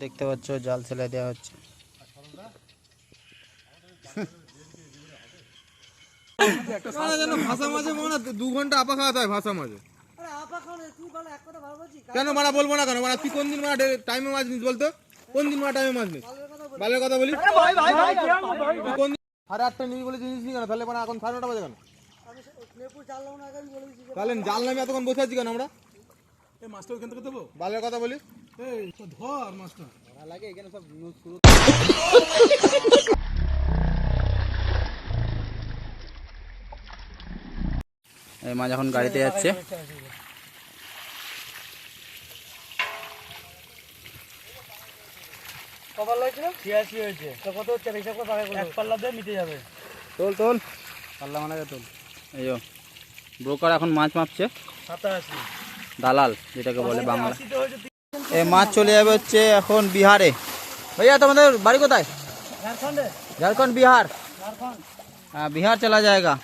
দেখতে পাচ্ছ জাল ছেলে দেওয়া হচ্ছে। ভাষা মাঝে 2 ঘন্টা আপা খাওয়াতে হয় ভাষা মাঝে। কেন মারা বলবো না কেন মারা? তুই কোন দিন মারা টাইমে মাছ নিস বলতো? কোন দিন মারা টাইমে মাছ নিস? বালের কথা বলি। কোন দিন 8:30 নিবি বলে জিনিস নি কেন? তাহলে মানে এখন 9:30 বাজে কেন? তাহলে জাল নামে এতক্ষণ বসে আছি কেন আমরা? এই মাছটা ওখান থেকে দেবো? বালের কথা বলি। এই তো ধর মাছটা। ধরা লাগে এখানে সব শুরু। এই মাছ এখন গাড়িতে যাচ্ছে। কবার লাগছিল 86 হয়েছে। তো কত হচ্ছে হিসাব করে টাকা এক পাল্লা দিয়ে মিটে যাবে। তোল তোল পাল্লা মানাকে তোল। এই ব্রোকার এখন মাছ মাপছে। 87 দালাল যেটাকে বলে বাংলা। এই মাছ চলে যাবে হচ্ছে এখন বিহারে। ভাইয়া তোমাদের বাড়ি কোথায়? ঝাড়খণ্ডে। ঝাড়খণ্ড বিহার। ঝাড়খণ্ড। हाँ बिहार चला जाएगा।